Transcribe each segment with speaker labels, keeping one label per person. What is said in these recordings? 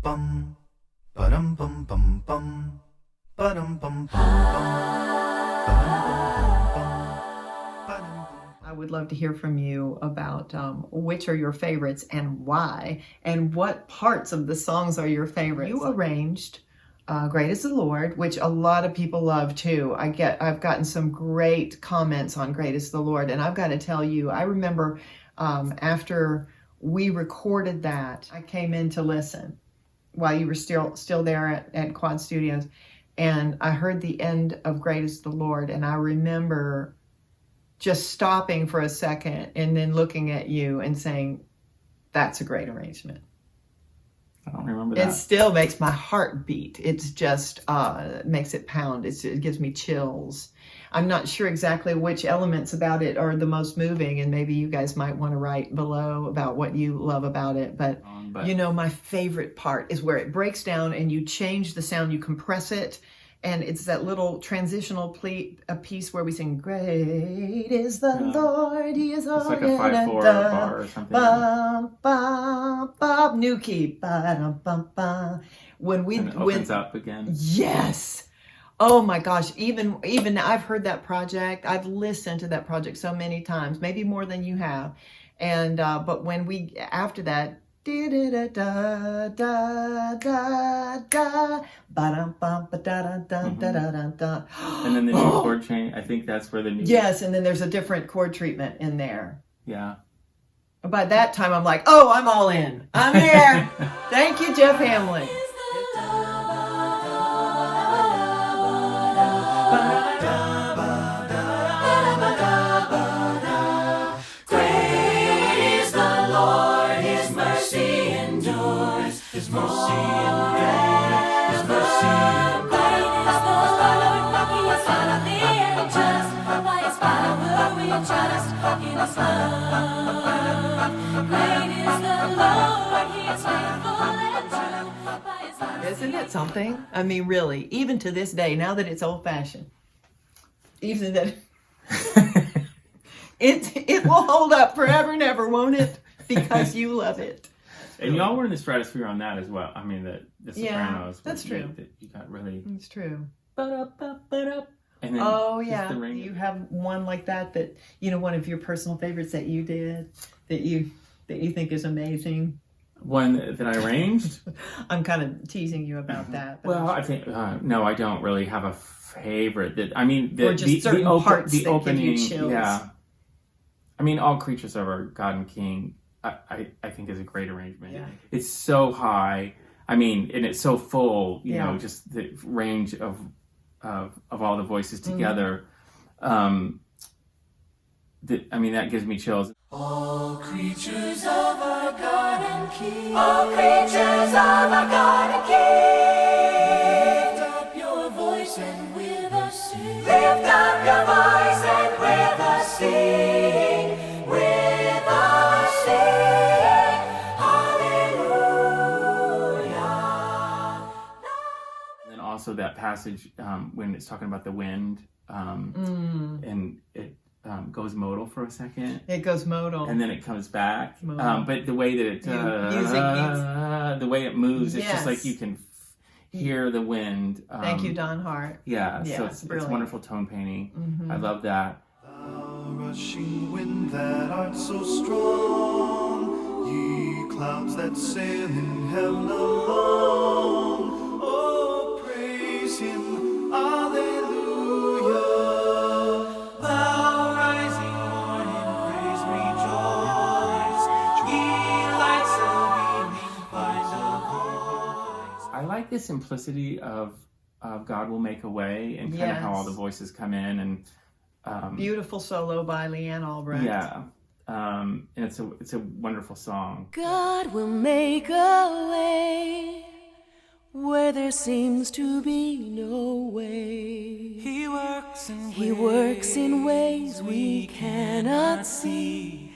Speaker 1: bum, ba-dum bum bum bum, ba-dum bum bum bum, ba-dum bum bum bum, ba-dum bum.
Speaker 2: I would love to hear from you about which are your favorites and why, and what parts of the songs are your favorites. You arranged Great is the Lord, which a lot of people love too. I've gotten some great comments on Great is the Lord, and I've got to tell you, I remember after we recorded that, I came in to listen while you were still there at Quad Studios, and I heard the end of Great is the Lord, and I remember just stopping for a second and then looking at you and saying, that's a great arrangement.
Speaker 3: I don't remember that.
Speaker 2: It still makes my heart beat. It's just makes it pound. It gives me chills. I'm not sure exactly which elements about it are the most moving, and maybe you guys might want to write below about what you love about it. But you know, my favorite part is where it breaks down and you change the sound, you compress it, and it's that little transitional piece where we sing, "Great is the Lord, He is all."
Speaker 3: It's like a 5/4 bar or something.
Speaker 2: Bum, bum, bum, new key. When
Speaker 3: it opens up again.
Speaker 2: Yes. Oh my gosh, even I've heard that project. I've listened to that project so many times, maybe more than you have. And but when we after that, and
Speaker 3: then the new chord change. I think that's where the new.
Speaker 2: Yes, and then there's a different chord treatment in there.
Speaker 3: Yeah.
Speaker 2: By that time, I'm like, oh, I'm all in. I'm here. Thank you, Jeff Hamlin.
Speaker 1: His mercy endures, His mercy endures.
Speaker 4: Great is the Lord, He is holy and just. By His power we trust in His love. Great is the Lord, He is faithful and true. By His mercy.
Speaker 2: Isn't it something? I mean, really, even to this day, now that it's old-fashioned, even that it will hold up forever and ever, won't it? Because you love it.
Speaker 3: And y'all were in the stratosphere on that as well. I mean, the Sopranos.
Speaker 2: That's true.
Speaker 3: You got really.
Speaker 2: It's true.
Speaker 3: And then
Speaker 2: Oh yeah,
Speaker 3: the ring.
Speaker 2: you have one like that you know, one of your personal favorites that you did that you think is amazing.
Speaker 3: One that I arranged.
Speaker 2: I'm kind of teasing you about that. But
Speaker 3: Well, I think no, I don't really have a favorite. That I mean,
Speaker 2: or just certain parts
Speaker 3: the
Speaker 2: that
Speaker 3: opening.
Speaker 2: give you chills.
Speaker 3: Yeah. I mean, all creatures of our God and King. I think is a great arrangement.
Speaker 2: Yeah.
Speaker 3: It's so high. I mean, and it's so full. You
Speaker 2: Yeah.
Speaker 3: know, just the range of all the voices together. I mean, that gives me chills.
Speaker 1: All creatures of our God and King,
Speaker 4: All creatures of our God and King,
Speaker 1: lift up your voice and with us sing.
Speaker 4: lift up your voice and with us sing, with us sing, hallelujah.
Speaker 3: And then also that passage when it's talking about the wind, and it goes modal for a second.
Speaker 2: It goes modal.
Speaker 3: And then it comes back.
Speaker 2: Modal.
Speaker 3: But the way that it the way it moves, it's just like you can hear the wind.
Speaker 2: Thank you, Don Hart.
Speaker 3: Yeah,
Speaker 2: Yeah,
Speaker 3: so
Speaker 2: it's
Speaker 3: it's
Speaker 2: brilliant.
Speaker 3: wonderful tone painting. I love that.
Speaker 1: Thou rushing wind that art so strong, ye clouds that sail in heaven alone. Oh, praise Him, Alleluia. Thou rising morning, praise, rejoice. Ye lights of evening, fires of hope.
Speaker 3: I like the simplicity of God Will Make a Way, and kind of how all the voices come in, and
Speaker 2: Beautiful solo by Leanne Albrecht.
Speaker 3: yeah, and it's a wonderful song.
Speaker 4: God will make a way where there seems to be no way.
Speaker 1: He works
Speaker 4: in ways we cannot see.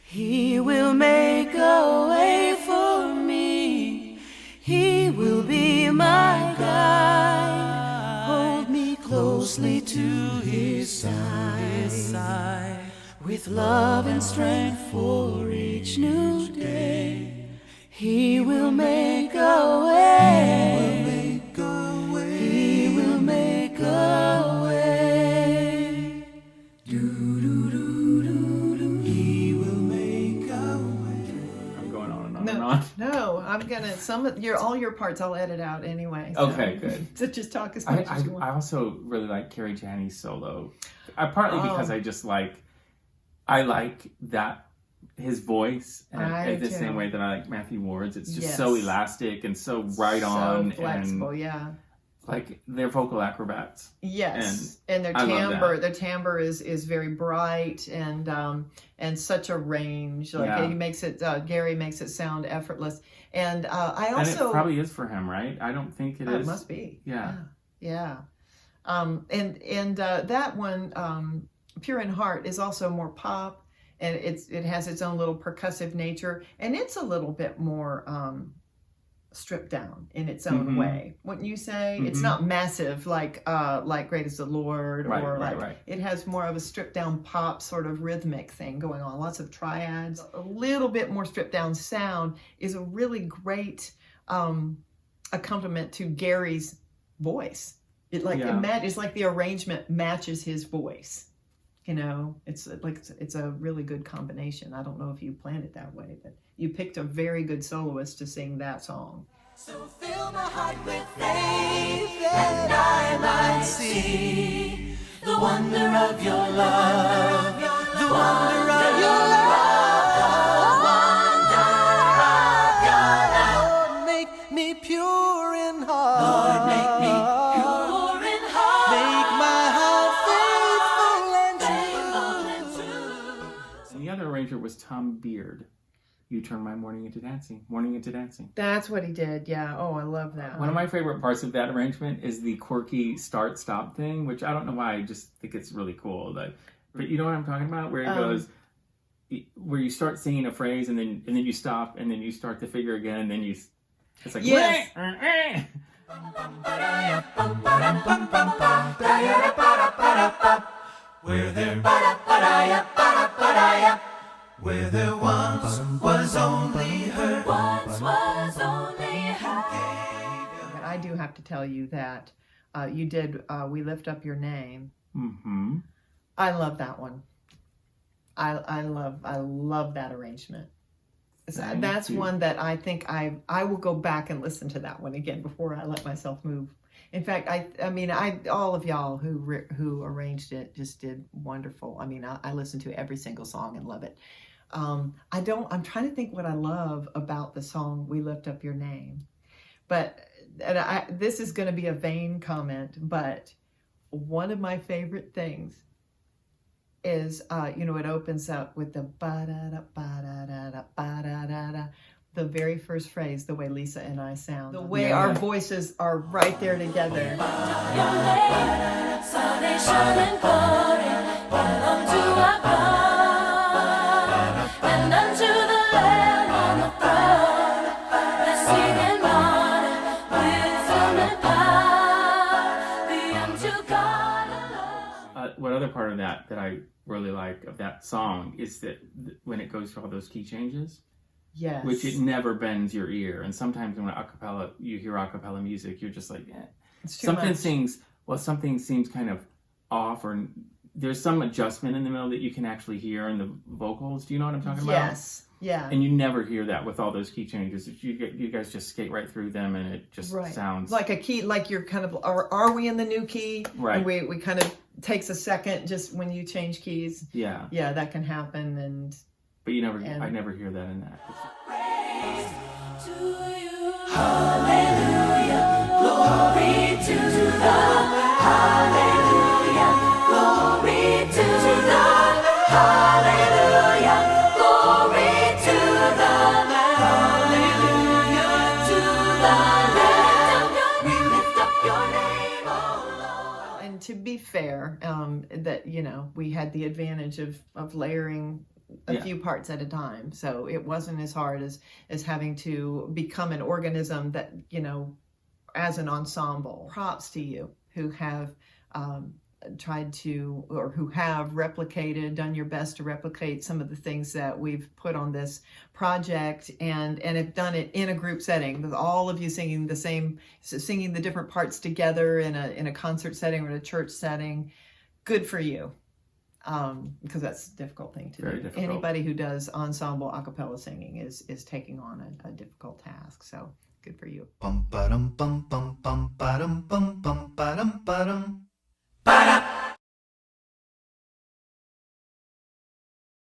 Speaker 4: He will make a way for me. He will be my guide. Hold me closely to His side. With love and strength for each new day. He will make a way.
Speaker 2: gonna all your parts I'll edit out anyway. So.
Speaker 3: Okay, good.
Speaker 2: So just talk as much as you want.
Speaker 3: I also really like Carrie Janney's solo. Partly because I like that his voice, and the same way that I like Matthew Ward's. It's just so elastic and so on,
Speaker 2: flexible,
Speaker 3: and like they're vocal acrobats.
Speaker 2: Yes, and their timbre is very bright and such a range. Like he makes it, Gary makes it sound effortless. And I also, and
Speaker 3: it probably is for him, right? I don't think it is.
Speaker 2: It must be.
Speaker 3: Yeah.
Speaker 2: And that one, Pure in Heart, is also more pop, and it has its own little percussive nature, and it's a little bit more stripped down in its own way. Wouldn't you say? It's not massive like Great Is the Lord, or it has more of a stripped down pop sort of rhythmic thing going on. Lots of triads, a little bit more stripped down sound is a really great accompaniment to Gary's voice. It's like the arrangement matches his voice. You know, it's a really good combination. I don't know if you planned it that way, but you picked a very good soloist to sing that song.
Speaker 4: So fill my heart with faith that I might see the wonder of your love, the wonder of your love, Lord, make me pure in heart. Lord, make me pure in heart. Make my heart faithful and true.
Speaker 3: And the other arranger was Tom Beard. You Turn My Morning Into Dancing. Morning Into Dancing.
Speaker 2: That's what he did, yeah. Oh, I love that.
Speaker 3: One of my favorite parts of that arrangement is the quirky start-stop thing, which I don't know why, I just think it's really cool. But you know what I'm talking about? Where it goes, where you start singing a phrase, and then you stop, and then you start the figure again, and then it's like,
Speaker 2: yes.
Speaker 1: Where there once was only her.
Speaker 2: I do have to tell you that you did We Lift Up Your Name.
Speaker 3: Mm-hmm.
Speaker 2: I love that one. I love that arrangement. That's one that I think I will go back and listen to that one again before I let myself move. In fact, I mean, all of y'all who arranged it just did wonderful. I mean, I listen to every single song and love it. I'm trying to think what I love about the song We Lift Up Your Name. But this is going to be a vain comment, but one of my favorite things is, it opens up with the ba-da-da, ba-da-da-da, ba-da-da-da. The very first phrase, the way Lisa and I sound. The way our voices are right there together.
Speaker 4: Your name, salvation and glory, belong to our God, and unto the Lamb on the throne, blessing and honor, wisdom and power, be unto God alone.
Speaker 3: What other part of that I really like of that song is that when it goes through all those key changes.
Speaker 2: Yes.
Speaker 3: Which it never bends your ear. And sometimes when you hear acapella music, you're just like, something seems kind of off, or there's some adjustment in the middle that you can actually hear in the vocals. Do you know what I'm talking about?
Speaker 2: Yes. Yeah.
Speaker 3: And you never hear that with all those key changes. You guys just skate right through them, and it just sounds
Speaker 2: like a key. Like you're kind of, are we in the new key?
Speaker 3: Right.
Speaker 2: And we kind of takes a second just when you change keys.
Speaker 3: Yeah.
Speaker 2: Yeah, that can happen.
Speaker 3: But I never hear that in that.
Speaker 4: Praise to you. Hallelujah. Glory to the Hallelujah. Glory to the Hallelujah. Glory to the Hallelujah. To the Lamb. We lift up your name, oh Lord.
Speaker 2: And to be fair, that we had the advantage of layering a few parts at a time, so it wasn't as hard as having to become an organism that as an ensemble. Props to you who have tried to, or who have done your best to replicate some of the things that we've put on this project, and have done it in a group setting with all of you singing the different parts together in a concert setting or in a church setting. Good for you. because that's a difficult thing to
Speaker 3: Very
Speaker 2: do.
Speaker 3: difficult.
Speaker 2: Anybody who does ensemble a cappella singing is taking on a difficult task. So good for you.
Speaker 1: Bum ba dum bum bum bum ba dum bum bum ba dum ba dum.